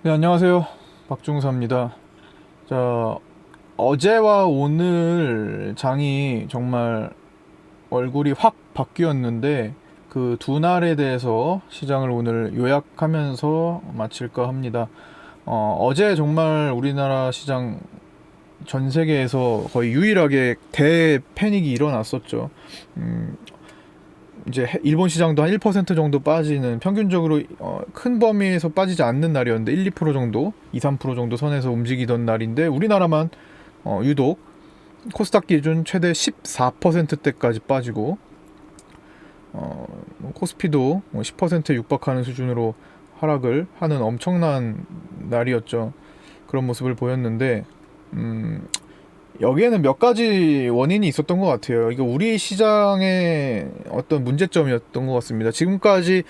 네, 안녕하세요. 박중사입니다. 자, 어제와 오늘 장이 정말 얼굴이 확 바뀌었는데 그 두 날에 대해서 시장을 오늘 요약하면서 마칠까 합니다. 어제 정말 우리나라 시장 전 세계에서 거의 유일하게 대패닉이 일어났었죠. 음, 이제 일본 시장도 한 1% 정도 빠지는 평균적으로 큰 범위에서 빠지지 않는 날이었는데 1, 2% 정도, 2, 3% 정도 선에서 움직이던 날인데 우리나라만 유독 코스닥 기준 최대 14%대까지 빠지고 코스피도 10%에 육박하는 수준으로 하락을 하는 엄청난 날이었죠. 그런 모습을 보였는데 여기에는 몇 가지 원인이 있었던 것 같아요. 이거 우리 시장의 어떤 문제점이었던 것 같습니다. 지금까지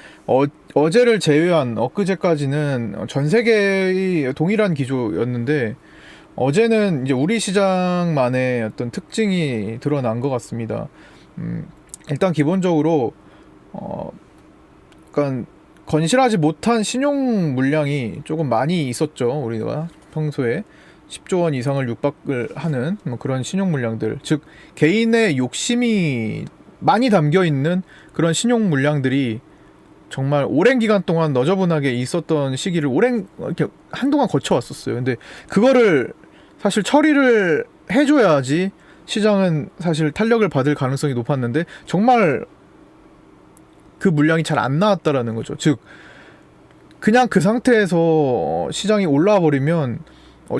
어제를 제외한 엊그제까지는 전 세계의 동일한 기조였는데 어제는 이제 우리 시장만의 어떤 특징이 드러난 것 같습니다. 일단 기본적으로 약간 건실하지 못한 신용 물량이 조금 많이 있었죠. 우리가 평소에 10조 원 이상을 육박을 하는 뭐 그런 신용 물량들, 즉 개인의 욕심이 많이 담겨 있는 그런 신용 물량들이 정말 오랜 기간 동안 너저분하게 있었던 시기를 이렇게 한동안 거쳐왔었어요. 근데 그거를 사실 처리를 해줘야지 시장은 사실 탄력을 받을 가능성이 높았는데 정말 그 물량이 잘 안 나왔다라는 거죠. 즉 그냥 그 상태에서 시장이 올라와 버리면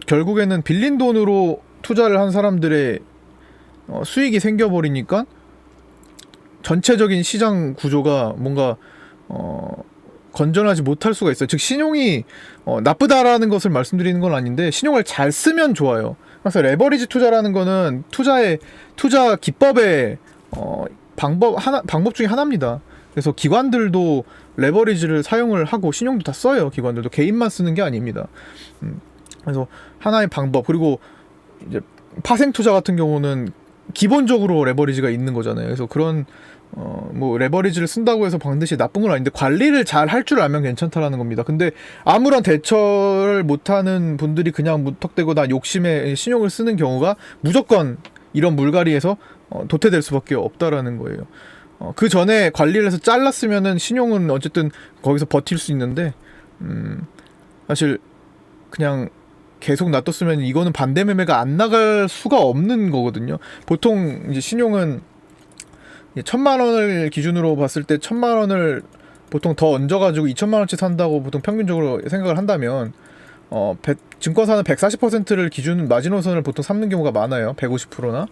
결국에는 빌린 돈으로 투자를 한 사람들의 수익이 생겨버리니까 전체적인 시장 구조가 뭔가 건전하지 못할 수가 있어요. 즉 신용이 나쁘다라는 것을 말씀드리는 건 아닌데 신용을 잘 쓰면 좋아요. 그래서 레버리지 투자라는 거는 투자 기법의 방법 중에 하나입니다. 그래서 기관들도 레버리지를 사용을 하고 신용도 다 써요. 기관들도 개인만 쓰는 게 아닙니다. 그래서 하나의 방법, 그리고 이제 파생 투자 같은 경우는 기본적으로 레버리지가 있는 거잖아요. 그래서 그런 뭐 레버리지를 쓴다고 해서 반드시 나쁜 건 아닌데 관리를 잘 할 줄 알면 괜찮다라는 겁니다. 근데 아무런 대처를 못하는 분들이 그냥 무턱대고 나 욕심에 신용을 쓰는 경우가 무조건 이런 물갈이에서 도태될 수밖에 없다라는 거예요. 그 전에 관리를 해서 잘랐으면은 신용은 어쨌든 거기서 버틸 수 있는데 사실 그냥 계속 놔뒀으면 이거는 반대 매매가 안 나갈 수가 없는 거거든요. 보통 이제 신용은 1,000만 원을 기준으로 봤을 때 1,000만 원을 보통 더 얹어가지고 2,000만 원치 산다고 보통 평균적으로 생각을 한다면 증권사는 140%를 기준 마지노선을 보통 삼는 경우가 많아요. 150%나.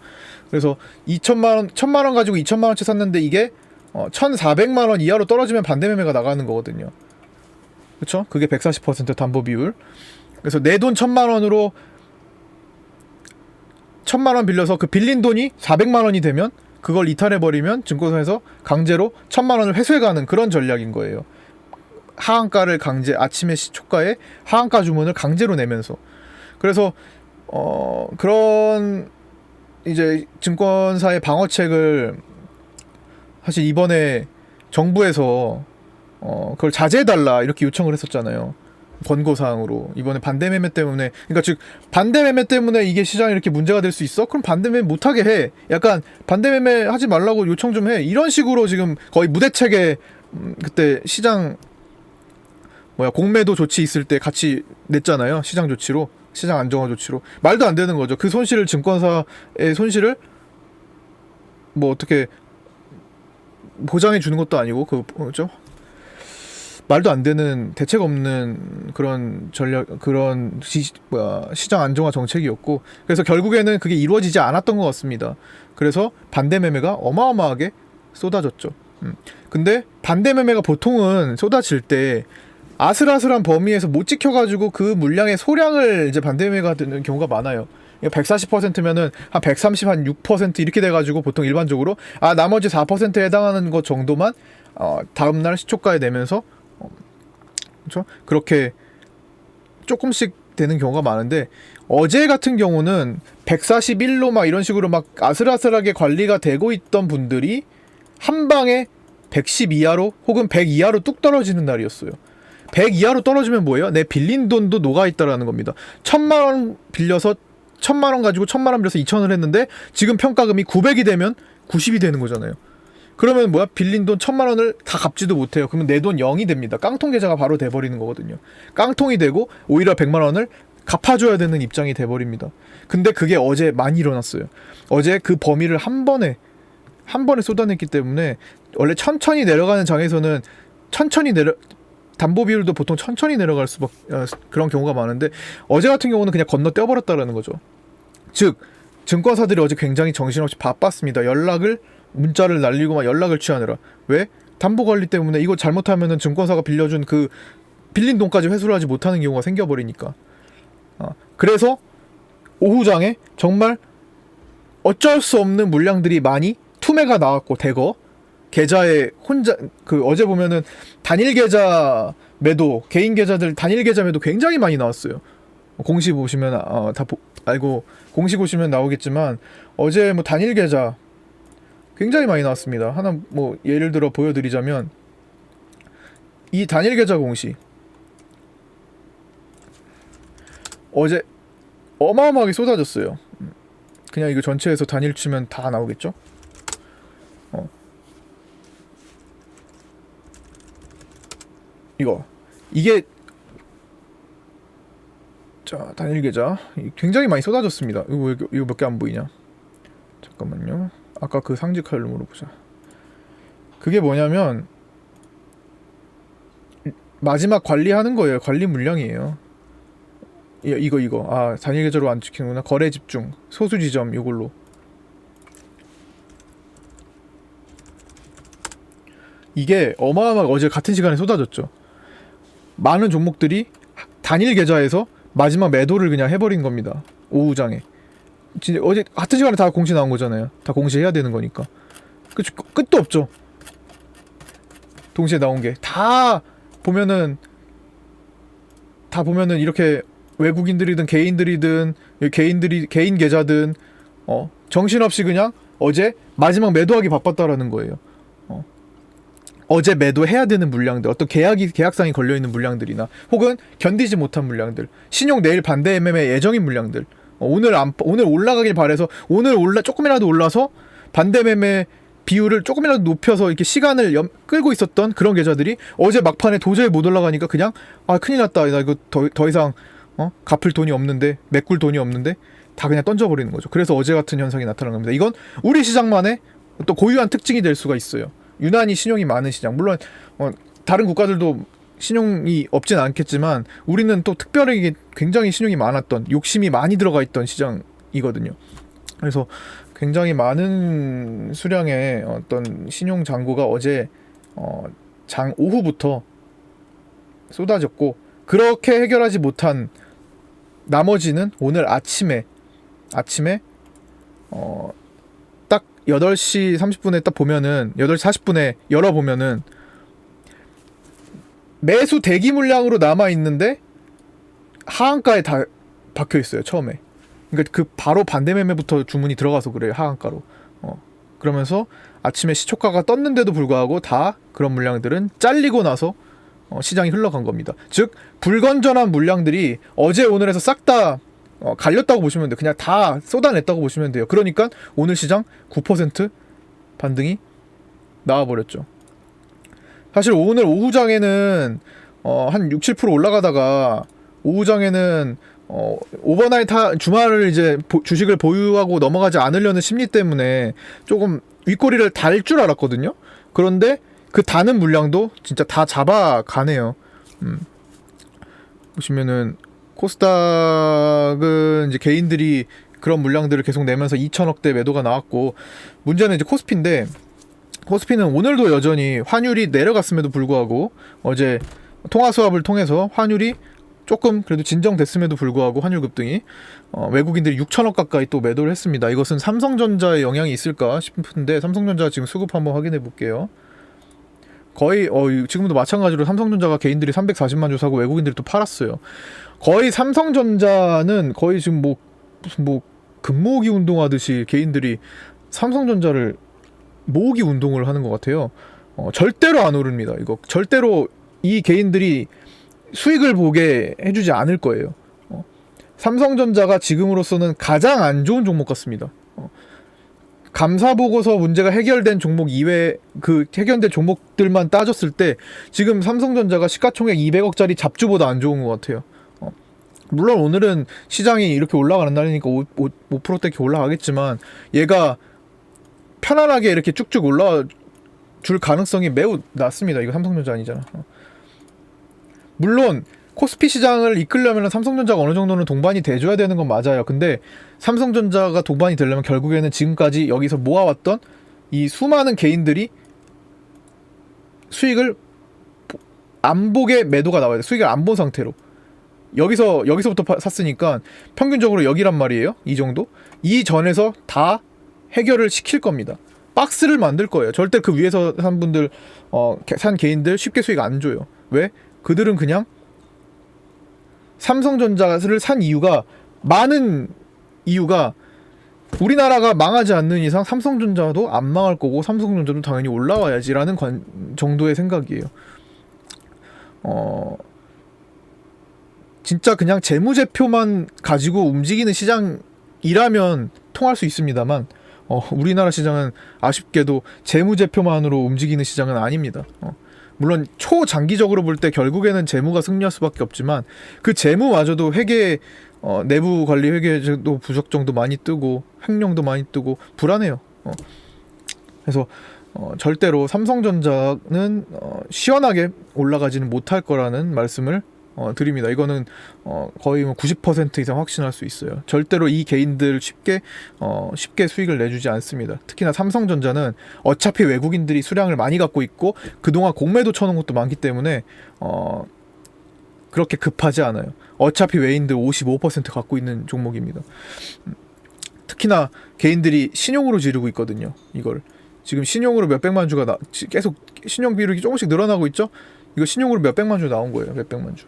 그래서 1,000만 원 가지고 2,000만 원치 샀는데 이게 1,400만 원 이하로 떨어지면 반대 매매가 나가는 거거든요. 그렇죠? 그게 140% 담보 비율. 그래서 내 돈 1,000만 원으로 1,000만 원 빌려서 그 빌린 돈이 400만 원이 되면 그걸 이탈해버리면 증권사에서 강제로 1,000만 원을 회수해가는 그런 전략인 거예요. 하한가를 강제, 아침에 시초가에 하한가 주문을 강제로 내면서. 그래서 그런 이제 증권사의 방어책을 사실 이번에 정부에서 그걸 자제해달라 이렇게 요청을 했었잖아요. 권고사항으로. 이번에 반대매매 때문에, 그러니까 즉 반대매매 때문에 이게 시장이 이렇게 문제가 될 수 있어? 그럼 반대매매 못하게 해. 약간 반대매매 하지 말라고 요청 좀 해. 이런 식으로 지금 거의 무대책에 그때 시장 공매도 조치 있을 때 같이 냈잖아요. 시장 조치로, 시장 안정화 조치로. 말도 안 되는 거죠. 그 손실을, 증권사의 손실을 뭐 어떻게 보장해 주는 것도 아니고, 그죠? 말도 안 되는, 대책 없는 그런 전략, 그런 시장 안정화 정책이었고, 그래서 결국에는 그게 이루어지지 않았던 것 같습니다. 그래서 반대 매매가 어마어마하게 쏟아졌죠. 근데 반대 매매가 보통은 쏟아질 때 아슬아슬한 범위에서 못 지켜가지고 그 물량의 소량을 이제 반대 매매가 되는 경우가 많아요. 140%면은 한 130, 한 6% 이렇게 돼가지고 보통 일반적으로 나머지 4%에 해당하는 것 정도만 다음날 시초가에 내면서 그렇죠? 그렇게 조금씩 되는 경우가 많은데, 어제 같은 경우는 141로 막 이런 식으로 막 아슬아슬하게 관리가 되고 있던 분들이 한 방에 110 이하로 혹은 100 이하로 뚝 떨어지는 날이었어요. 100 이하로 떨어지면 뭐예요? 내 빌린 돈도 녹아있다라는 겁니다. 1000만원 빌려서 1000만원 가지고 1000만원 빌려서 2000을 했는데 지금 평가금이 900이 되면 90이 되는 거잖아요. 그러면 뭐야? 빌린 돈 1000만원을 다 갚지도 못해요. 그러면 내 돈 0이 됩니다. 깡통 계좌가 바로 돼버리는 거거든요. 깡통이 되고 오히려 100만원을 갚아줘야 되는 입장이 돼버립니다. 근데 그게 어제 많이 일어났어요. 어제 그 범위를 한 번에 쏟아냈기 때문에 원래 천천히 내려가는 장에서는 담보 비율도 보통 천천히 내려갈 수밖에 그런 경우가 많은데 어제 같은 경우는 그냥 건너뛰어버렸다라는 거죠. 즉 증권사들이 어제 굉장히 정신없이 바빴습니다. 문자를 날리고 막 연락을 취하느라. 왜? 담보 관리 때문에 이거 잘못하면은 증권사가 빌려준 그 빌린 돈까지 회수를 하지 못하는 경우가 생겨버리니까. 그래서 오후장에 정말 어쩔 수 없는 물량들이 많이 투매가 나왔고 대거 계좌에 혼자 어제 보면은 단일 계좌 매도 개인 계좌들 단일 계좌 매도 굉장히 많이 나왔어요. 공시 보시면 알고 공시 보시면 나오겠지만 어제 뭐 단일 계좌 굉장히 많이 나왔습니다. 하나 뭐 예를 들어 보여드리자면 이 단일 계좌 공시 어제 어마어마하게 쏟아졌어요. 그냥 이거 전체에서 단일 치면 다 나오겠죠? 이게 자 단일 계좌 굉장히 많이 쏟아졌습니다. 이거 몇 개 안 보이냐? 잠깐만요. 아까 그 상지 칼럼으로 보자. 그게 뭐냐면 마지막 관리하는 거예요. 관리 물량이에요. 이거 단일 계좌로 안 찍히는구나. 거래 집중 소수 지점 이걸로 이게 어마어마하게 어제 같은 시간에 쏟아졌죠. 많은 종목들이 단일 계좌에서 마지막 매도를 그냥 해버린 겁니다. 오후장에. 진짜 어제 같은 시간에 다 공시 나온 거잖아요. 다 공시해야 되는 거니까. 끝도 없죠. 동시에 나온 게 다 보면은 이렇게 외국인들이든 개인들이든 개인 계좌든 정신없이 그냥 어제 마지막 매도하기 바빴다라는 거예요. 어제 매도해야 되는 물량들, 어떤 계약상이 걸려있는 물량들이나 혹은 견디지 못한 물량들, 신용 내일 반대 매매 예정인 물량들, 오늘 올라가길 바래서 조금이라도 올라서 반대 매매 비율을 조금이라도 높여서 이렇게 시간을 끌고 있었던 그런 계좌들이 어제 막판에 도저히 못 올라가니까 그냥 큰일 났다. 나 이거 더 이상 갚을 돈이 없는데, 메꿀 돈이 없는데 다 그냥 던져버리는 거죠. 그래서 어제 같은 현상이 나타난 겁니다. 이건 우리 시장만의 또 고유한 특징이 될 수가 있어요. 유난히 신용이 많은 시장. 물론 다른 국가들도 신용이 없진 않겠지만 우리는 또 특별하게 굉장히 신용이 많았던, 욕심이 많이 들어가 있던 시장이거든요. 그래서 굉장히 많은 수량의 어떤 신용 잔고가 어제 장 오후부터 쏟아졌고, 그렇게 해결하지 못한 나머지는 오늘 아침에 딱 8시 30분에 딱 보면은 8시 40분에 열어보면은 매수 대기 물량으로 남아있는데 하한가에 다 박혀있어요. 처음에. 그러니까 그 바로 반대 매매부터 주문이 들어가서 그래요. 하한가로. 그러면서 아침에 시초가가 떴는데도 불구하고 다 그런 물량들은 잘리고 나서 시장이 흘러간 겁니다. 즉 불건전한 물량들이 어제 오늘에서 싹 다 갈렸다고 보시면 돼요. 그냥 다 쏟아냈다고 보시면 돼요. 그러니까 오늘 시장 9% 반등이 나와버렸죠. 사실 오늘 오후장에는 한 6, 7% 올라가다가 오후장에는 오버나잇 주말을 이제 주식을 보유하고 넘어가지 않으려는 심리 때문에 조금 윗꼬리를 달 줄 알았거든요. 그런데 그 다는 물량도 진짜 다 잡아가네요. 보시면은 코스닥은 이제 개인들이 그런 물량들을 계속 내면서 2천억대 매도가 나왔고, 문제는 이제 코스피인데, 코스피는 오늘도 여전히 환율이 내려갔음에도 불구하고 어제 통화수합을 통해서 환율이 조금 그래도 진정됐음에도 불구하고 환율 급등이 외국인들이 6천억 가까이 또 매도를 했습니다. 이것은 삼성전자에 영향이 있을까 싶은데 삼성전자 지금 수급 한번 확인해 볼게요. 거의 지금도 마찬가지로 삼성전자가 개인들이 340만 주 사고 외국인들이 또 팔았어요. 거의 삼성전자는 거의 지금 무슨 금모으기 운동하듯이 개인들이 삼성전자를 모으기 운동을 하는 것 같아요. 절대로 안 오릅니다. 이거 절대로 이 개인들이 수익을 보게 해주지 않을 거예요. 삼성전자가 지금으로서는 가장 안 좋은 종목 같습니다. 감사 보고서 문제가 해결된 종목 이외 그 해결된 종목들만 따졌을 때 지금 삼성전자가 시가총액 200억짜리 잡주보다 안 좋은 것 같아요. 물론 오늘은 시장이 이렇게 올라가는 날이니까 5%대 이렇게 올라가겠지만 얘가 편안하게 이렇게 쭉쭉 올라와 줄 가능성이 매우 낮습니다. 이거 삼성전자 아니잖아. 물론 코스피 시장을 이끌려면 삼성전자가 어느 정도는 동반이 돼줘야 되는 건 맞아요. 근데 삼성전자가 동반이 되려면 결국에는 지금까지 여기서 모아왔던 이 수많은 개인들이 수익을 안 보게 매도가 나와야 돼. 수익을 안 본 상태로. 여기서부터 샀으니까 평균적으로 여기란 말이에요. 이 정도. 이 전에서 다 해결을 시킬 겁니다. 박스를 만들 거예요. 절대 그 위에서 산 분들 산 개인들 쉽게 수익 안 줘요. 왜? 그들은 그냥 삼성전자를 산 이유가 많은 이유가 우리나라가 망하지 않는 이상 삼성전자도 안 망할 거고 삼성전자도 당연히 올라와야지라는 정도의 생각이에요. 진짜 그냥 재무제표만 가지고 움직이는 시장이라면 통할 수 있습니다만 우리나라 시장은 아쉽게도 재무제표만으로 움직이는 시장은 아닙니다. 물론 초장기적으로 볼 때 결국에는 재무가 승리할 수밖에 없지만 그 재무마저도 회계 내부 관리 회계도 부적정도 많이 뜨고 횡령도 많이 뜨고 불안해요. 그래서 절대로 삼성전자는 시원하게 올라가지는 못할 거라는 말씀을 드립니다. 이거는 거의 90% 이상 확신할 수 있어요. 절대로 이 개인들 쉽게 수익을 내주지 않습니다. 특히나 삼성전자는 어차피 외국인들이 수량을 많이 갖고 있고 그동안 공매도 쳐놓은 것도 많기 때문에 그렇게 급하지 않아요. 어차피 외인들 55% 갖고 있는 종목입니다. 특히나 개인들이 신용으로 지르고 있거든요. 이걸 지금 신용으로 몇백만 주가 계속 신용 비율이 조금씩 늘어나고 있죠. 이거 신용으로 몇백만 주 나온 거예요. 몇백만 주.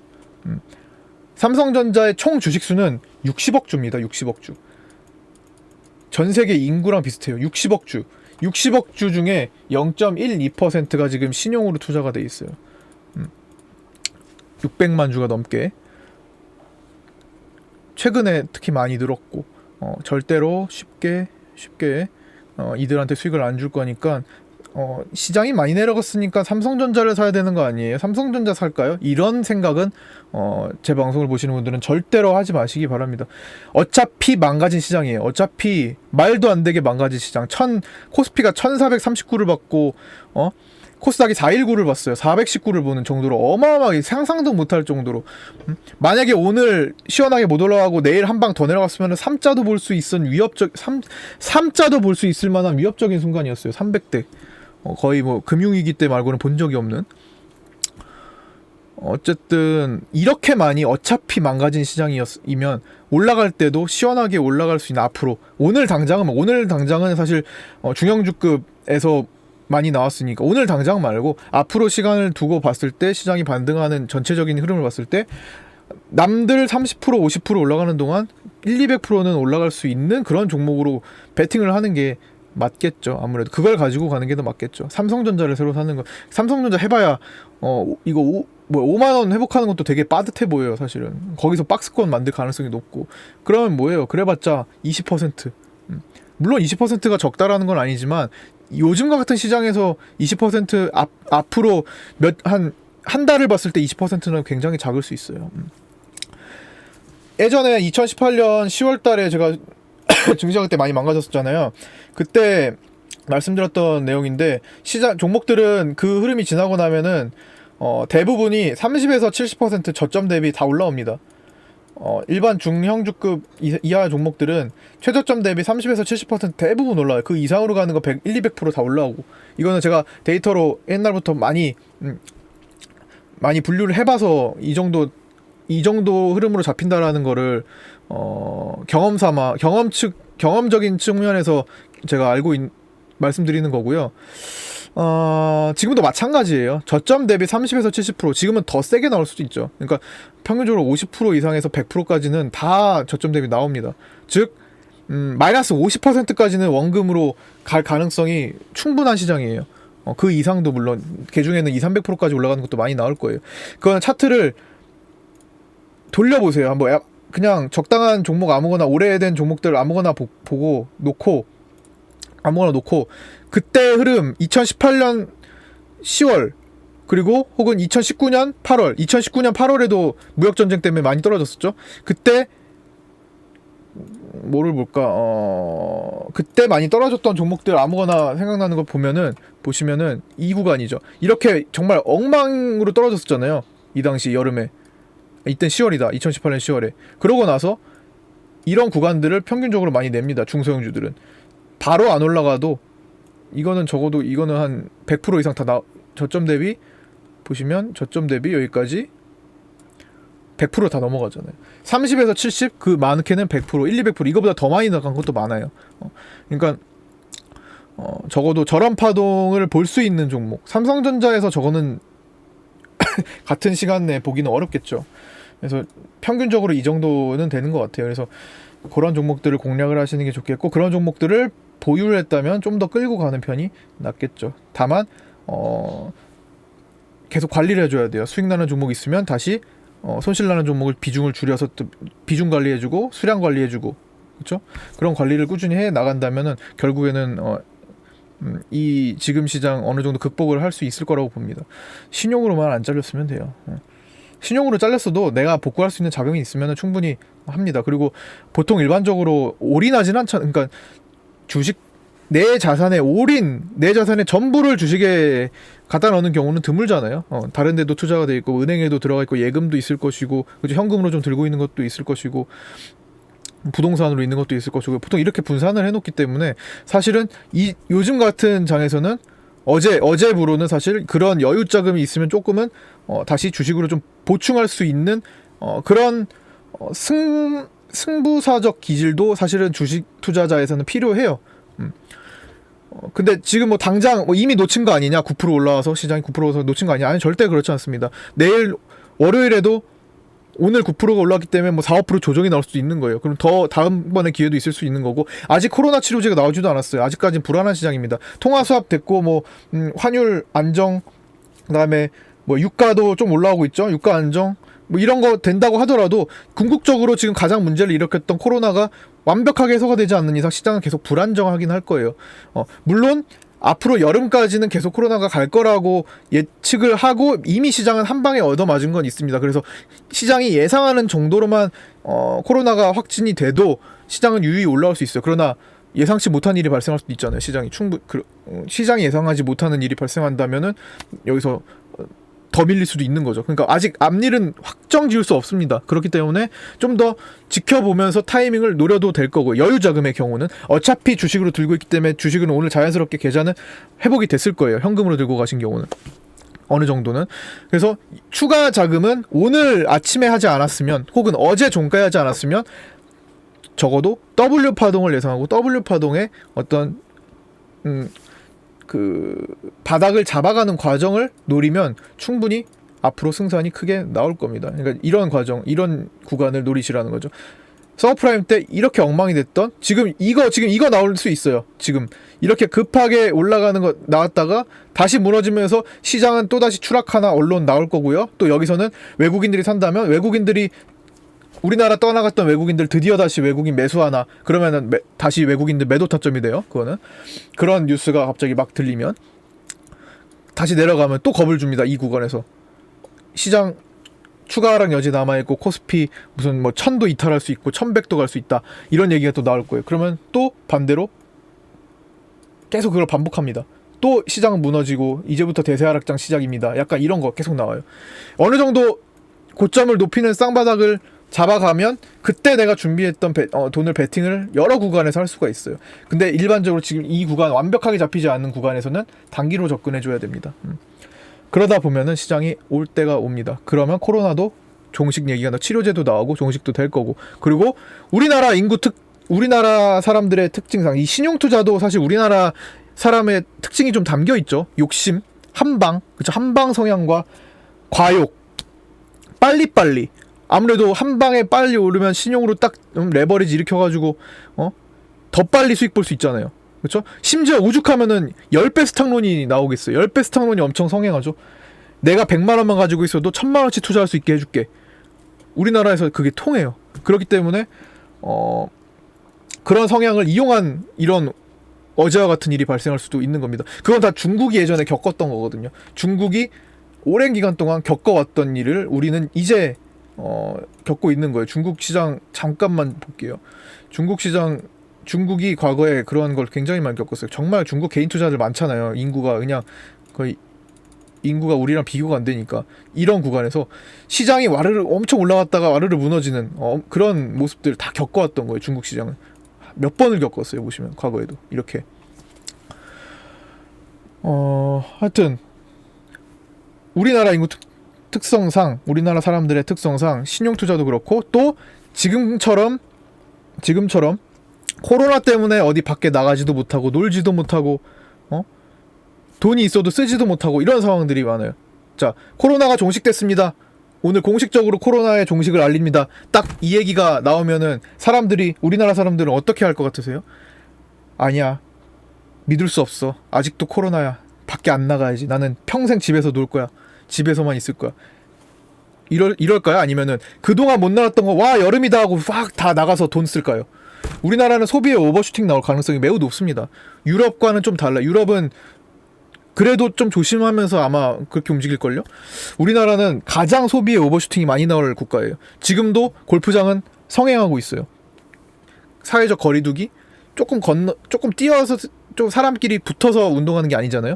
삼성전자의 총 주식수는 60억 주입니다. 60억 주. 전 세계 인구랑 비슷해요. 60억 주. 60억 주 중에 0.12%가 지금 신용으로 투자가 돼 있어요. 600만 주가 넘게. 최근에 특히 많이 늘었고 절대로 쉽게 이들한테 수익을 안 줄 거니까 시장이 많이 내려갔으니까 삼성전자를 사야 되는 거 아니에요? 삼성전자 살까요? 이런 생각은 제 방송을 보시는 분들은 절대로 하지 마시기 바랍니다. 어차피 망가진 시장이에요. 어차피 말도 안 되게 망가진 시장. 코스피가 1439를 받고 코스닥이 419를 봤어요. 419를 보는 정도로 어마어마하게 상상도 못할 정도로. 만약에 오늘 시원하게 못 올라가고 내일 한 방 더 내려갔으면 3자도 볼 수 있은 3자도 볼 수 있을 만한 위협적인 순간이었어요. 300대. 거의 금융위기 때 말고는 본 적이 없는. 어쨌든 이렇게 많이 어차피 망가진 시장이면 올라갈 때도 시원하게 올라갈 수 있는 앞으로 오늘 당장은 사실 중형주급에서 많이 나왔으니까 오늘 당장 말고 앞으로 시간을 두고 봤을 때 시장이 반등하는 전체적인 흐름을 봤을 때 남들 30% 50% 올라가는 동안 200%는 올라갈 수 있는 그런 종목으로 베팅을 하는 게 맞겠죠. 아무래도 그걸 가지고 가는 게 더 맞겠죠. 삼성전자를 새로 사는 거, 삼성전자 해봐야 이거 5만 원 회복하는 것도 되게 빠듯해 보여요. 사실은 거기서 박스권 만들 가능성이 높고 그러면 뭐예요? 그래봤자 20%. 물론 20%가 적다라는 건 아니지만 요즘과 같은 시장에서 20% 앞으로 한 달을 봤을 때 20%는 굉장히 작을 수 있어요. 예전에 2018년 10월 달에 제가 증시가 그때 많이 망가졌었잖아요. 그때 말씀드렸던 내용인데 시장 종목들은 그 흐름이 지나고 나면은 대부분이 30에서 70% 저점 대비 다 올라옵니다. 일반 중형주급 이하 종목들은 최저점 대비 30에서 70% 대부분 올라와요. 그 이상으로 가는 거 200% 다 올라오고 이거는 제가 데이터로 옛날부터 많이 분류를 해봐서 이 정도 흐름으로 잡힌다라는 거를 경험적인 측면에서 제가 말씀드리는 거고요. 지금도 마찬가지예요. 저점 대비 30에서 70%, 지금은 더 세게 나올 수도 있죠. 그러니까 평균적으로 50% 이상에서 100%까지는 다 저점 대비 나옵니다. 즉 마이너스 50%까지는 원금으로 갈 가능성이 충분한 시장이에요. 그 이상도 물론 그 중에는 200~300%까지 올라가는 것도 많이 나올 거예요. 그건 차트를 돌려보세요. 한번 그냥 적당한 종목 아무거나 오래된 종목들 아무거나 보고 놓고 아무거나 놓고 그때 흐름 2018년 10월 그리고 혹은 2019년 8월 2019년 8월에도 무역전쟁 때문에 많이 떨어졌었죠. 그때 뭐를 볼까 그때 많이 떨어졌던 종목들 아무거나 생각나는 거 보시면은 이 구간이죠. 이렇게 정말 엉망으로 떨어졌었잖아요. 이 당시 여름에 이땐 10월이다 2018년 10월에 그러고 나서 이런 구간들을 평균적으로 많이 냅니다. 중소형주들은 바로 안 올라가도 이거는 적어도 이거는 한 100% 이상 다 저점 대비 보시면 저점 대비 여기까지 100% 다 넘어가잖아요. 30에서 70 그 많게는 100% 1, 200% 이거보다 더 많이 나간 것도 많아요. 그러니까 적어도 저런 파동을 볼 수 있는 종목 삼성전자에서 저거는 같은 시간 내에 보기는 어렵겠죠. 그래서 평균적으로 이 정도는 되는 것 같아요. 그래서 그런 종목들을 공략을 하시는 게 좋겠고 그런 종목들을 보유를 했다면 좀 더 끌고 가는 편이 낫겠죠. 다만 계속 관리를 해줘야 돼요. 수익 나는 종목 있으면 다시 손실 나는 종목을 비중을 줄여서 비중 관리해주고 수량 관리해주고 그렇죠? 그런 관리를 꾸준히 해 나간다면은 결국에는 이 지금 시장 어느 정도 극복을 할 수 있을 거라고 봅니다. 신용으로만 안 잘렸으면 돼요. 신용으로 잘렸어도 내가 복구할 수 있는 자금이 있으면 충분히 합니다. 그리고 보통 일반적으로 올인하진 않잖아요. 그러니까 주식 내 자산의 전부를 주식에 갖다 넣는 경우는 드물잖아요. 다른 데도 투자가 돼 있고 은행에도 들어가 있고 예금도 있을 것이고 그죠? 현금으로 좀 들고 있는 것도 있을 것이고 부동산으로 있는 것도 있을 것이고 보통 이렇게 분산을 해놓기 때문에 사실은 요즘 같은 장에서는 어제부로는 사실 그런 여유 자금이 있으면 조금은 다시 주식으로 좀 보충할 수 있는 그런 승부사적 기질도 사실은 주식 투자자에서는 필요해요. 근데 지금 뭐 당장 이미 놓친 거 아니냐 9% 올라와서 시장이 9%서 놓친 거 아니냐 아니 절대 그렇지 않습니다. 내일 월요일에도 오늘 9%가 올랐기 때문에 뭐 4, 5% 조정이 나올 수도 있는 거예요. 그럼 더 다음번에 기회도 있을 수 있는 거고 아직 코로나 치료제가 나오지도 않았어요. 아직까지는 불안한 시장입니다. 통화 수합 됐고 뭐 환율 안정 그다음에 뭐 유가도 좀 올라오고 있죠. 유가 안정 뭐 이런 거 된다고 하더라도 궁극적으로 지금 가장 문제를 일으켰던 코로나가 완벽하게 해소가 되지 않는 이상 시장은 계속 불안정하긴 할 거예요. 물론 앞으로 여름까지는 계속 코로나가 갈 거라고 예측을 하고 이미 시장은 한 방에 얻어맞은 건 있습니다. 그래서 시장이 예상하는 정도로만 코로나가 확진이 돼도 시장은 유유히 올라올 수 있어요. 그러나 예상치 못한 일이 발생할 수도 있잖아요. 시장이 예상하지 못하는 일이 발생한다면은 여기서 더 밀릴 수도 있는 거죠. 그러니까 아직 앞일은 확정 지을 수 없습니다. 그렇기 때문에 좀 더 지켜보면서 타이밍을 노려도 될 거고 여유 자금의 경우는 어차피 주식으로 들고 있기 때문에 주식은 오늘 자연스럽게 계좌는 회복이 됐을 거예요. 현금으로 들고 가신 경우는 어느 정도는. 그래서 추가 자금은 오늘 아침에 하지 않았으면 혹은 어제 종가에 하지 않았으면 적어도 W 파동을 예상하고 W 파동의 어떤 그 바닥을 잡아가는 과정을 노리면 충분히 앞으로 승산이 크게 나올 겁니다. 그러니까 이런 과정, 이런 구간을 노리시라는 거죠. 서브프라임 때 이렇게 엉망이 됐던 지금 이거 나올 수 있어요. 지금 이렇게 급하게 올라가는 거 나왔다가 다시 무너지면서 시장은 또다시 추락하나 언론 나올 거고요. 또 여기서는 외국인들이 산다면 외국인들이 우리나라 떠나갔던 외국인들 드디어 다시 외국인 매수하나 그러면은 다시 외국인들 매도 타점이 돼요. 그거는 그런 뉴스가 갑자기 막 들리면 다시 내려가면 또 겁을 줍니다. 이 구간에서 시장 추가 하락 여지 남아있고 코스피 무슨 뭐 1000도 이탈할 수 있고 1100도 갈 수 있다 이런 얘기가 또 나올 거예요. 그러면 또 반대로 계속 그걸 반복합니다. 또 시장은 무너지고 이제부터 대세 하락장 시작입니다. 약간 이런 거 계속 나와요. 어느 정도 고점을 높이는 쌍바닥을 잡아가면 그때 내가 준비했던 돈을 베팅을 여러 구간에서 할 수가 있어요. 근데 일반적으로 지금 이 구간 완벽하게 잡히지 않는 구간에서는 단기로 접근해줘야 됩니다. 그러다 보면은 시장이 올 때가 옵니다. 그러면 코로나도 종식 얘기가 치료제도 나오고 종식도 될 거고 그리고 우리나라 사람들의 특징상 이 신용투자도 사실 우리나라 사람의 특징이 좀 담겨 있죠. 욕심, 그쵸? 한방 성향과 과욕, 빨리빨리. 아무래도 한 방에 빨리 오르면 신용으로 딱 레버리지 일으켜가지고 더 빨리 수익 볼 수 있잖아요. 그렇죠? 심지어 오죽하면은 10배 스탁론이 나오겠어요. 10배 스탁론이 엄청 성행하죠. 내가 100만 원만 가지고 있어도 1000만 원치 투자할 수 있게 해줄게. 우리나라에서 그게 통해요. 그렇기 때문에 그런 성향을 이용한 이런 어제와 같은 일이 발생할 수도 있는 겁니다. 그건 다 중국이 예전에 겪었던 거거든요. 중국이 오랜 기간 동안 겪어왔던 일을 우리는 이제 겪고 있는 거예요. 중국 시장 잠깐만 볼게요. 중국이 과거에 그런 걸 굉장히 많이 겪었어요. 정말 중국 개인 투자들 많잖아요. 인구가 그냥 거의 인구가 우리랑 비교가 안 되니까 이런 구간에서 시장이 와르르 엄청 올라갔다가 와르르 무너지는 그런 모습들 다 겪어왔던 거예요. 중국 시장은 몇 번을 겪었어요. 보시면 과거에도 이렇게 하여튼 우리나라 인구 특성상 우리나라 사람들의 특성상 신용투자도 그렇고 또 지금처럼 코로나 때문에 어디 밖에 나가지도 못하고 놀지도 못하고 돈이 있어도 쓰지도 못하고 이런 상황들이 많아요. 자, 코로나가 종식됐습니다. 오늘 공식적으로 코로나의 종식을 알립니다. 딱 이 얘기가 나오면은 우리나라 사람들은 어떻게 할 것 같으세요? 아니야, 믿을 수 없어. 아직도 코로나야. 밖에 안 나가야지. 나는 평생 집에서 놀 거야. 집에서만 있을 거야. 이럴까요? 아니면은 그동안 못 나갔던 거 와 여름이다 하고 확 다 나가서 돈 쓸까요? 우리나라는 소비에 오버슈팅 나올 가능성이 매우 높습니다. 유럽과는 좀 달라. 유럽은 그래도 좀 조심하면서 아마 그렇게 움직일걸요? 우리나라는 가장 소비에 오버슈팅이 많이 나올 국가예요. 지금도 골프장은 성행하고 있어요. 사회적 거리두기 조금 뛰어서 좀 사람끼리 붙어서 운동하는 게 아니잖아요.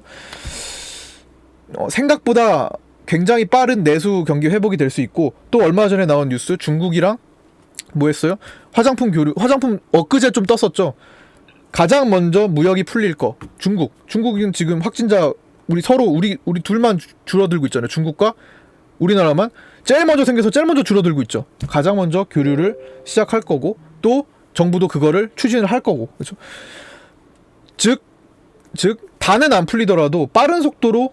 생각보다 굉장히 빠른 내수 경기 회복이 될 수 있고 또 얼마 전에 나온 뉴스 중국이랑 뭐 했어요? 화장품 엊그제 좀 떴었죠. 가장 먼저 무역이 풀릴 거 중국은 지금 확진자 우리 둘만 줄어들고 있잖아요. 중국과 우리나라만 제일 먼저 생겨서 제일 먼저 줄어들고 있죠. 가장 먼저 교류를 시작할 거고 또 정부도 그거를 추진을 할 거고 그렇죠. 즉 다는 안 풀리더라도 빠른 속도로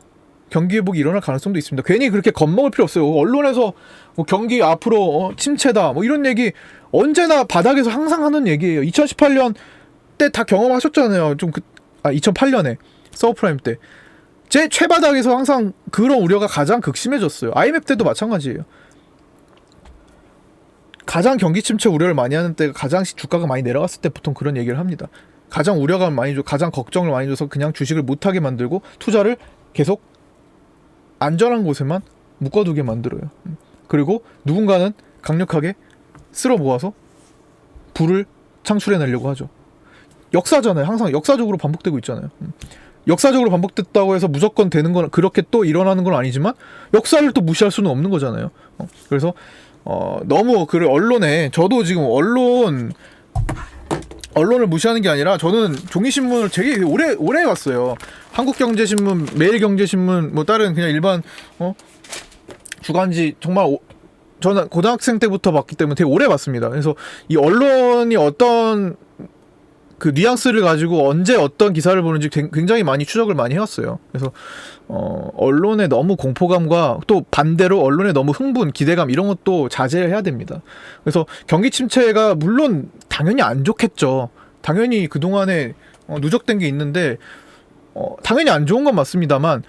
경기 회복이 일어날 가능성도 있습니다. 괜히 그렇게 겁먹을 필요 없어요. 언론에서 뭐 경기 앞으로 침체다 뭐 이런 얘기 언제나 바닥에서 항상 하는 얘기예요. 2018년 때 다 경험하셨잖아요. 2008년에 서브프라임 때 제 최바닥에서 항상 그런 우려가 가장 극심해졌어요. IMF 때도 마찬가지예요. 가장 경기 침체 우려를 많이 하는 때가 가장 주가가 많이 내려갔을 때 보통 그런 얘기를 합니다. 가장 우려가 많이 가장 걱정을 많이 줘서 그냥 주식을 못하게 만들고 투자를 계속 안전한 곳에만 묶어두게 만들어요. 그리고 누군가는 강력하게 쓸어 모아서 부를 창출해내려고 하죠. 역사잖아요. 항상 역사적으로 반복되고 있잖아요. 역사적으로 반복됐다고 해서 무조건 되는 건 그렇게 또 일어나는 건 아니지만 역사를 또 무시할 수는 없는 거잖아요. 그래서 너무 그 언론에 저도 지금 언론을 무시하는 게 아니라 저는 종이신문을 되게 오래 해왔어요. 한국경제신문, 매일경제신문, 뭐 다른 그냥 일반 주간지 정말 저는 고등학생 때부터 봤기 때문에 되게 오래 봤습니다. 그래서 이 언론이 어떤 그 뉘앙스를 가지고 언제 어떤 기사를 보는지 굉장히 많이 추적을 많이 해왔어요. 그래서 언론의 너무 공포감과 또 반대로 언론의 너무 흥분, 기대감 이런 것도 자제를 해야 됩니다. 그래서 경기 침체가 물론 당연히 안 좋겠죠. 당연히 그동안에 누적된 게 있는데 당연히 안 좋은 건 맞습니다만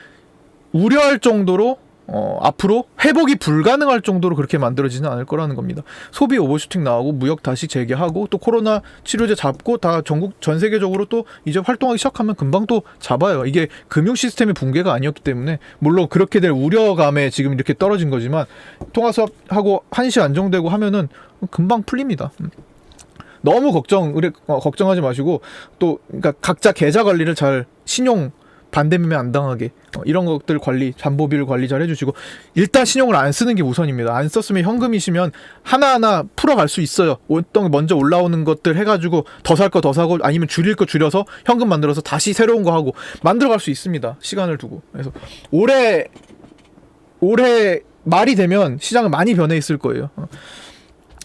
우려할 정도로 앞으로 회복이 불가능할 정도로 그렇게 만들어지는 않을 거라는 겁니다. 소비 오버슈팅 나오고 무역 다시 재개하고 또 코로나 치료제 잡고 다 전 세계적으로 또 이제 활동하기 시작하면 금방 또 잡아요. 이게 금융 시스템의 붕괴가 아니었기 때문에 물론 그렇게 될 우려감에 지금 이렇게 떨어진 거지만 통화 수합하고 한시 안정되고 하면은 금방 풀립니다. 너무 걱정하지 마시고 또 그러니까 각자 계좌 관리를 잘 신용 반대매매 안 당하게 이런 것들 잠보비를 관리 잘 해주시고 일단 신용을 안 쓰는 게 우선입니다. 안 썼으면 현금이시면 하나하나 풀어갈 수 있어요. 먼저 올라오는 것들 해가지고 더 살 거 더 사고 아니면 줄일 거 줄여서 현금 만들어서 다시 새로운 거 하고 만들어갈 수 있습니다. 시간을 두고. 그래서 올해 말이 되면 시장은 많이 변해 있을 거예요.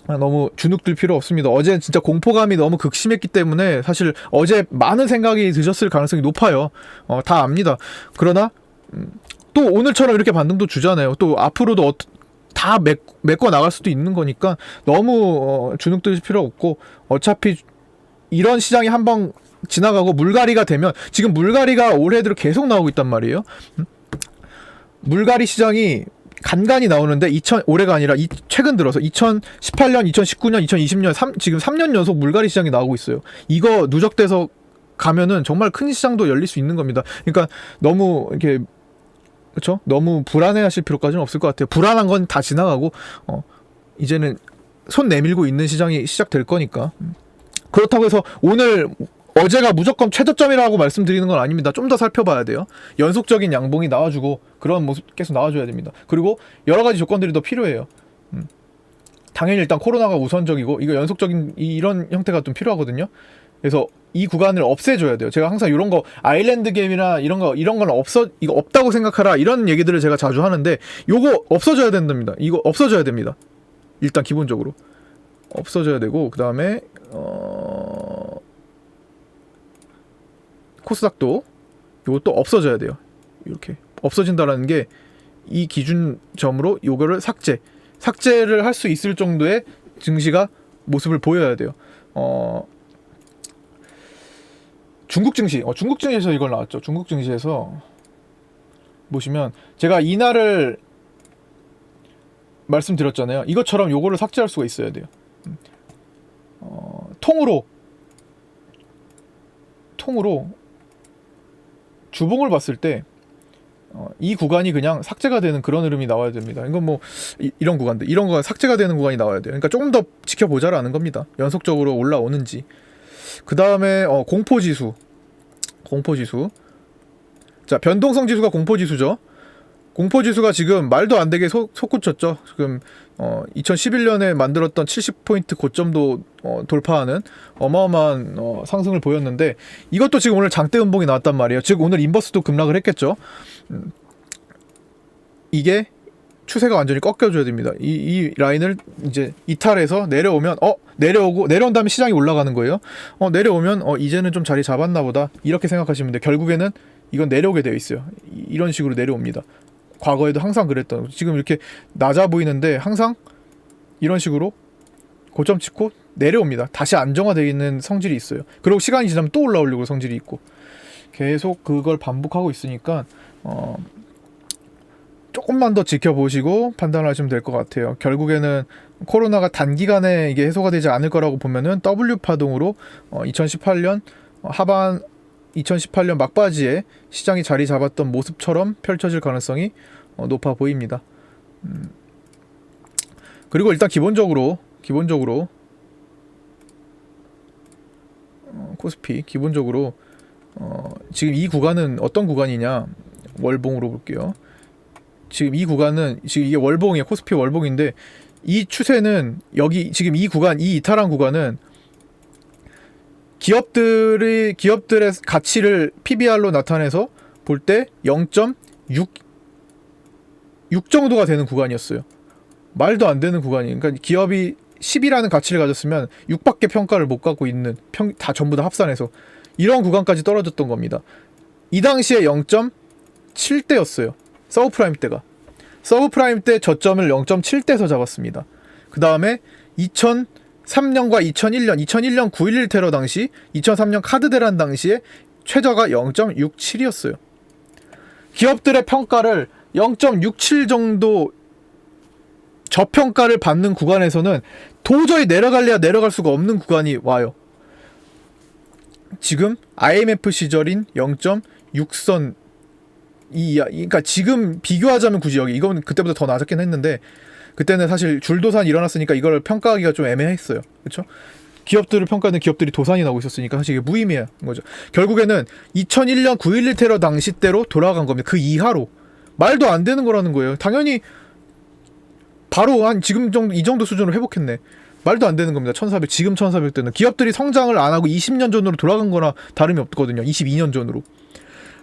너무 주눅들 필요 없습니다. 어제 진짜 공포감이 너무 극심했기 때문에 사실 어제 많은 생각이 드셨을 가능성이 높아요. 다 압니다. 그러나 또 오늘처럼 이렇게 반등도 주잖아요. 또 앞으로도 다 메꿔 나갈 수도 있는 거니까 너무 주눅들 필요 없고 어차피 이런 시장이 한번 지나가고 물갈이가 되면 지금 물갈이가 올해 들어 계속 나오고 있단 말이에요. 물갈이 시장이 간간히 나오는데 올해가 아니라 최근 들어서 2018년, 2019년, 2020년 지금 3년 연속 물갈이 시장이 나오고 있어요. 이거 누적돼서 가면은 정말 큰 시장도 열릴 수 있는 겁니다. 그러니까 너무 이렇게 그렇죠? 너무 불안해하실 필요까지는 없을 것 같아요. 불안한 건 다 지나가고 이제는 손 내밀고 있는 시장이 시작될 거니까. 그렇다고 해서 어제가 무조건 최저점이라고 말씀드리는 건 아닙니다. 좀 더 살펴봐야 돼요. 연속적인 양봉이 나와주고 그런 모습 계속 나와줘야 됩니다. 그리고 여러 가지 조건들이 더 필요해요. 당연히 일단 코로나가 우선적이고 이거 연속적인 이런 형태가 좀 필요하거든요. 그래서 이 구간을 없애줘야 돼요. 제가 항상 이런 거 아일랜드 갭이나 이런 건 이거 없다고 생각하라 이런 얘기들을 제가 자주 하는데 요거 없어져야 된답니다. 이거 없어져야 됩니다. 일단 기본적으로 없어져야 되고 그 다음에 코스닥도 요것도 없어져야 돼요. 이렇게 없어진다라는 게 이 기준점으로 요거를 삭제를 할 수 있을 정도의 증시가 모습을 보여야 돼요. 중국 증시에서 이걸 나왔죠. 중국 증시에서 보시면 제가 이날을 말씀드렸잖아요. 이것처럼 요거를 삭제할 수가 있어야 돼요. 통으로 주봉을 봤을 때 이 구간이 그냥 삭제가 되는 그런 흐름이 나와야 됩니다. 이건 뭐 이런 구간 삭제가 되는 구간이 나와야 돼요. 그러니까 조금 더 지켜보자라는 겁니다. 연속적으로 올라오는지. 그 다음에 공포지수. 자, 변동성 지수가 공포지수죠. 공포지수가 지금 말도 안 되게 솟구쳤죠. 지금 2011년에 만들었던 70포인트 고점도 돌파하는 어마어마한 상승을 보였는데 이것도 지금 오늘 장대 음봉이 나왔단 말이에요. 즉 오늘 인버스도 급락을 했겠죠. 이게 추세가 완전히 꺾여줘야 됩니다. 이 라인을 이제 이탈해서 내려오면 내려온 다음에 시장이 올라가는 거예요. 내려오면 이제는 좀 자리 잡았나 보다 이렇게 생각하시면 돼요. 결국에는 이건 내려오게 되어 있어요. 이런 식으로 내려옵니다. 과거에도 항상 그랬던, 지금 이렇게 낮아 보이는데 항상 이런 식으로 고점 찍고 내려옵니다. 다시 안정화되어 있는 성질이 있어요. 그리고 시간이 지나면 또 올라오려고 성질이 있고 계속 그걸 반복하고 있으니까 조금만 더 지켜보시고 판단하시면 될 것 같아요. 결국에는 코로나가 단기간에 이게 해소가 되지 않을 거라고 보면은 W 파동으로 2018년 막바지에 시장이 자리 잡았던 모습처럼 펼쳐질 가능성이 높아 보입니다. 그리고 일단 기본적으로 코스피 기본적으로 지금 이 구간은 어떤 구간이냐, 월봉으로 볼게요. 지금 이 구간은 지금 이게 월봉이에요. 코스피 월봉인데 이 추세는 여기 지금 이 구간, 이 이탈한 구간은 기업들의 가치를 PBR로 나타내서 볼 때 0.6 정도가 되는 구간이었어요. 말도 안 되는 구간이에요. 그러니까 기업이 10이라는 가치를 가졌으면 6밖에 평가를 못 갖고 있는, 다 전부 다 합산해서 이런 구간까지 떨어졌던 겁니다. 이 당시에 0.7대였어요. 서브프라임 때가. 서브프라임 때 저점을 0.7대에서 잡았습니다. 그 다음에 2003년과 2001년 9.11 테러 당시, 2003년 카드 대란 당시에 최저가 0.67이었어요. 기업들의 평가를 0.67 정도 저평가를 받는 구간에서는 도저히 내려갈래야 내려갈 수가 없는 구간이 와요. 지금 IMF 시절인 0.6선 그러니까 지금 비교하자면 굳이 이건 그때보다 더 낮았긴 했는데 그때는 사실 줄도산이 일어났으니까 이걸 평가하기가 좀 애매했어요. 그렇죠? 기업들을 평가하는 기업들이 도산이 나고 있었으니까 사실 이게 무의미한 거죠. 결국에는 2001년 9.11 테러 당시 때로 돌아간 겁니다. 그 이하로. 말도 안 되는 거라는 거예요. 당연히 바로 한 지금 정도 이 정도 수준으로 회복했네. 말도 안 되는 겁니다. 1400 지금 1400대는 기업들이 성장을 안 하고 20년 전으로 돌아간 거나 다름이 없거든요. 22년 전으로.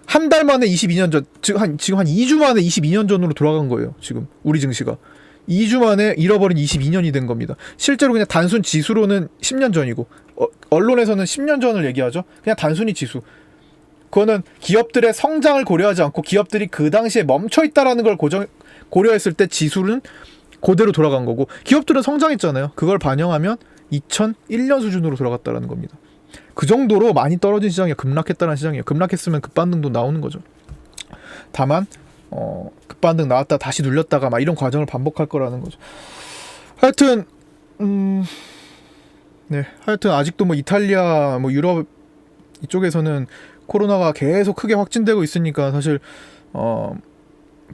한 달 만에 22년 전, 지금 한 2주 만에 22년 전으로 돌아간 거예요. 지금 우리 증시가 2주 만에 잃어버린 22년이 된 겁니다. 실제로 그냥 단순 지수로는 10년 전이고 언론에서는 10년 전을 얘기하죠. 그냥 단순히 지수. 그거는 기업들의 성장을 고려하지 않고 기업들이 그 당시에 멈춰있다라는 걸 고려했을 때 지수는 그대로 돌아간 거고, 기업들은 성장했잖아요. 그걸 반영하면 2001년 수준으로 돌아갔다라는 겁니다. 그 정도로 많이 떨어진 시장이에요. 급락했다는 시장이에요. 급락했으면 급반등도 나오는 거죠. 다만 급반등 나왔다 다시 눌렸다가 막 이런 과정을 반복할 거라는 거죠. 하여튼 네, 하여튼 아직도 뭐 이탈리아, 뭐 유럽 이쪽에서는 코로나가 계속 크게 확진되고 있으니까 사실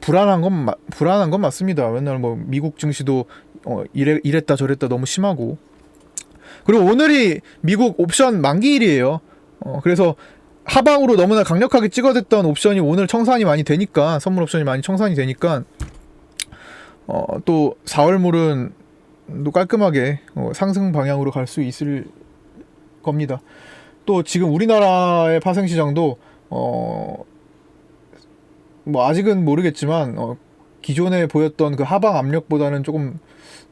불안한 건 맞습니다. 맨날 뭐 미국 증시도 이랬다 저랬다 너무 심하고, 그리고 오늘이 미국 옵션 만기일이에요. 그래서 하방으로 너무나 강력하게 찍어댔던 옵션이 오늘 청산이 많이 되니까, 선물 옵션이 많이 청산이 되니까 또 4월물은 또 깔끔하게 상승 방향으로 갈 수 있을 겁니다. 또 지금 우리나라의 파생 시장도 뭐 아직은 모르겠지만 기존에 보였던 그 하방 압력보다는 조금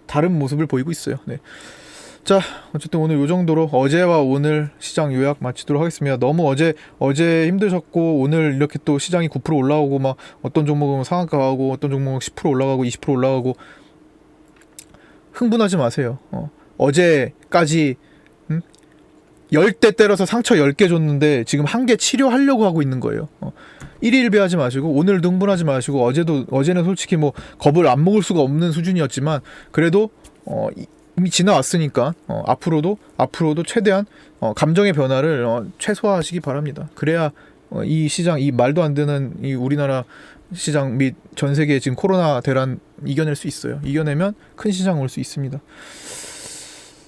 다른 모습을 보이고 있어요. 네. 자, 어쨌든 오늘 요 정도로 어제와 오늘 시장 요약 마치도록 하겠습니다. 너무 어제 힘드셨고, 오늘 이렇게 또 시장이 9% 올라오고, 막 어떤 종목은 상한가 가고, 어떤 종목은 10% 올라가고 20% 올라가고, 흥분하지 마세요. 어제까지 10대 때려서 상처 10개 줬는데 지금 1개 치료하려고 하고 있는 거예요. 1일배하지 마시고, 오늘도 흥분하지 마시고, 어제는 솔직히 뭐 겁을 안 먹을 수가 없는 수준이었지만, 그래도 이미 지나왔으니까 앞으로도 최대한 감정의 변화를 최소화하시기 바랍니다. 그래야 이 시장, 이 말도 안 되는 이 우리나라 시장 및 전 세계 지금 코로나 대란 이겨낼 수 있어요. 이겨내면 큰 시장 올 수 있습니다.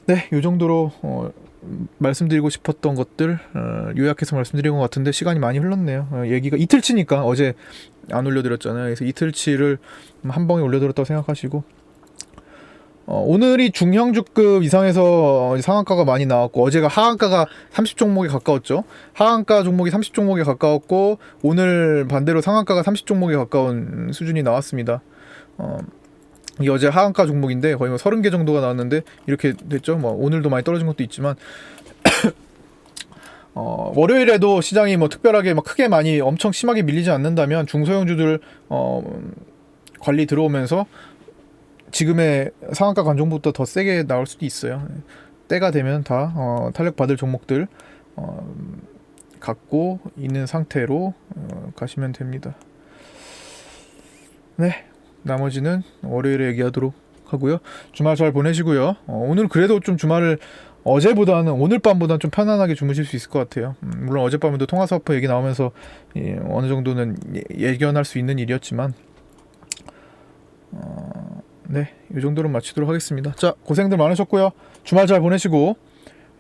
네, 요 정도로 말씀드리고 싶었던 것들 요약해서 말씀드린 것 같은데 시간이 많이 흘렀네요. 얘기가 이틀치니까 어제 안 올려드렸잖아요. 그래서 이틀치를 한 번에 올려드렸다고 생각하시고, 오늘이 중형주급 이상에서 상한가가 많이 나왔고, 어제가 하한가가 30종목에 가까웠죠. 하한가 종목이 30종목에 가까웠고, 오늘 반대로 상한가가 30종목에 가까운 수준이 나왔습니다. 이게 어제 하한가 종목인데 거의 뭐 30개 정도가 나왔는데 이렇게 됐죠. 뭐 오늘도 많이 떨어진 것도 있지만 월요일에도 시장이 뭐 특별하게 막 크게 많이 엄청 심하게 밀리지 않는다면 중소형주들 관리 들어오면서 지금의 상한가 관종보다 더 세게 나올 수도 있어요. 때가 되면 다 탄력 받을 종목들 갖고 있는 상태로 가시면 됩니다. 네, 나머지는 월요일에 얘기하도록 하고요. 주말 잘 보내시고요. 오늘 그래도 좀 주말을 어제보다는, 오늘 밤보다는 좀 편안하게 주무실 수 있을 것 같아요. 물론 어젯밤에도 통화사업부 얘기 나오면서 어느 정도는 예견할 수 있는 일이었지만 네, 이 정도로 마치도록 하겠습니다. 자, 고생들 많으셨고요. 주말 잘 보내시고,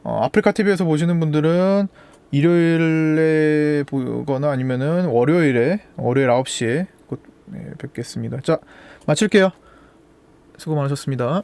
아프리카TV에서 보시는 분들은 일요일에 보거나 아니면은 월요일 9시에 곧 뵙겠습니다. 자, 마칠게요. 수고 많으셨습니다.